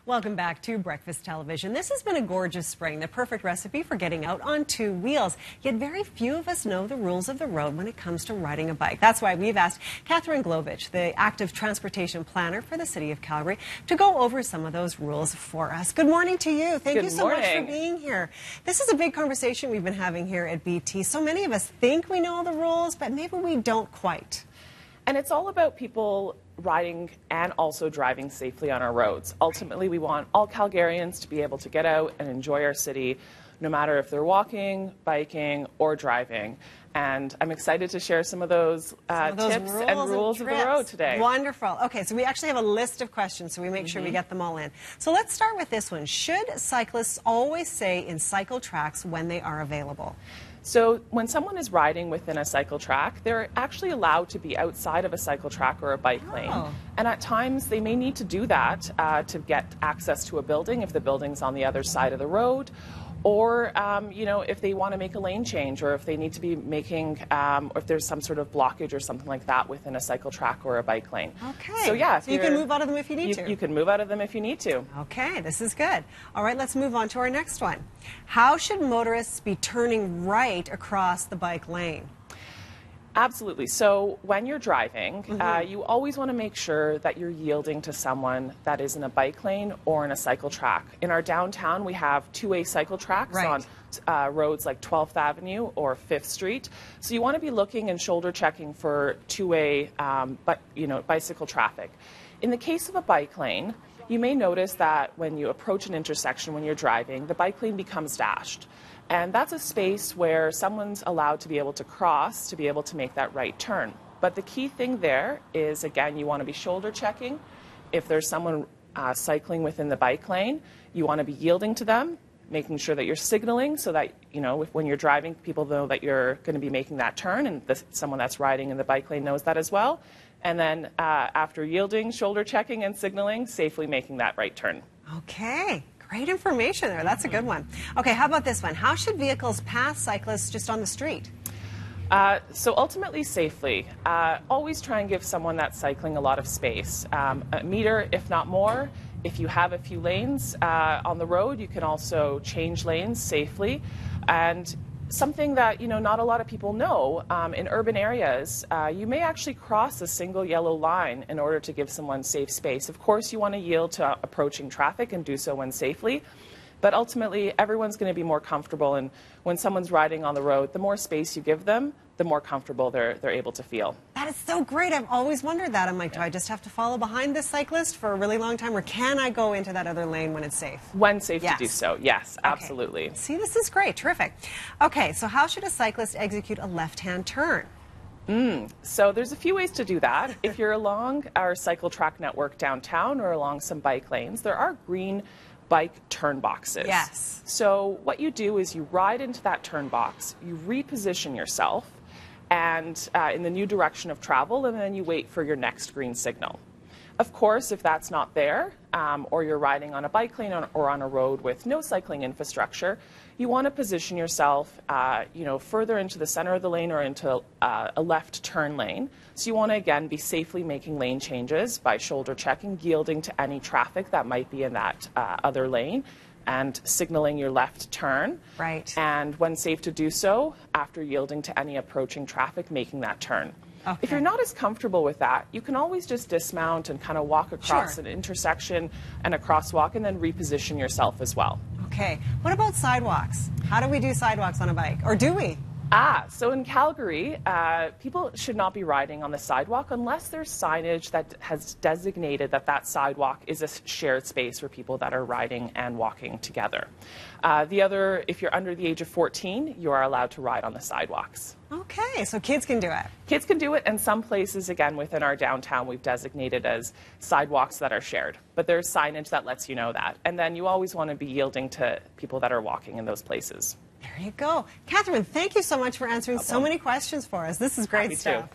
Welcome back to Breakfast Television. This has been a gorgeous spring, the perfect recipe for getting out on two wheels. Yet very few of us know the rules of the road when it comes to riding a bike. That's why we've asked Katherine Glowacz, the active transportation planner for the City of Calgary, to go over some of those rules for us. Good morning to you. Thank you so much for being here. This is a big conversation we've been having here at BT. So many of us think we know all the rules, but maybe we don't quite. And it's all about people riding and also driving safely on our roads. Ultimately, we want all Calgarians to be able to get out and enjoy our city, no matter if they're walking, biking, or driving. And I'm excited to share some of those tips and rules of the road today. Wonderful. Okay, so we actually have a list of questions, so we make sure we get them all in. So let's start with this one. Should cyclists always stay in cycle tracks when they are available? So when someone is riding within a cycle track, they're actually allowed to be outside of a cycle track or a bike lane. And at times they may need to do that to get access to a building if the building's on the other side of the road, or you know, if they want to make a lane change, or if they need to be making, or if there's some sort of blockage or something like that within a cycle track or a bike lane. Okay. So yeah, so you can move out of them if you need to. You can move out of them if you need to. Okay, this is good. All right, let's move on to our next one. How should motorists be turning right across the bike lane? Absolutely. So when you're driving, you always want to make sure that you're yielding to someone that is in a bike lane or in a cycle track. In our downtown, we have two-way cycle tracks on roads like 12th Avenue or 5th Street. So you want to be looking and shoulder checking for two-way bicycle traffic. In the case of a bike lane, you may notice that when you approach an intersection when you're driving, the bike lane becomes dashed. And that's a space where someone's allowed to be able to cross, to be able to make that right turn. But the key thing there is, again, you want to be shoulder checking. If there's someone cycling within the bike lane, you want to be yielding to them, making sure that you're signaling so that, you know, when you're driving, people know that you're going to be making that turn, and someone that's riding in the bike lane knows that as well. And then after yielding, shoulder checking, and signaling, safely making that right turn. Okay. Great information there. That's a good one. Okay, how about this one? How should vehicles pass cyclists just on the street? So ultimately, safely. Always try and give someone that's cycling a lot of space. A meter, if not more. If you have a few lanes on the road, you can also change lanes safely. And something that, you know, not a lot of people know, in urban areas, you may actually cross a single yellow line in order to give someone safe space. Of course, you want to yield to approaching traffic and do so when safely, but ultimately, everyone's going to be more comfortable, and when someone's riding on the road, the more space you give them, the more comfortable they're able to feel. That is so great. I've always wondered that. I'm like, do I just have to follow behind this cyclist for a really long time, or can I go into that other lane when it's safe? When safe to do so, yes, absolutely. Okay. See, this is great. Terrific. Okay, so how should a cyclist execute a left-hand turn? So there's a few ways to do that. If you're along our cycle track network downtown or along some bike lanes, there are green bike turn boxes. Yes. So what you do is you ride into that turn box, you reposition yourself and in the new direction of travel, and then you wait for your next green signal. Of course, if that's not there, or you're riding on a bike lane or on a road with no cycling infrastructure, you want to position yourself, you know, further into the center of the lane or into a left turn lane. So you want to, again, be safely making lane changes by shoulder checking, yielding to any traffic that might be in that other lane, and signaling your left turn. Right. And when safe to do so, after yielding to any approaching traffic, making that turn. Okay. If you're not as comfortable with that, you can always just dismount and kind of walk across an intersection and a crosswalk, and then reposition yourself as well. Okay. What about sidewalks? How do we do sidewalks on a bike? Or do we? So in Calgary, people should not be riding on the sidewalk unless there's signage that has designated that that sidewalk is a shared space for people that are riding and walking together. If you're under the age of 14, you are allowed to ride on the sidewalks. Okay, so kids can do it. Kids can do it, and some places, again, within our downtown, we've designated as sidewalks that are shared. But there's signage that lets you know that. And then you always want to be yielding to people that are walking in those places. There you go. Katherine, thank you so much for answering so many questions for us. This is great stuff.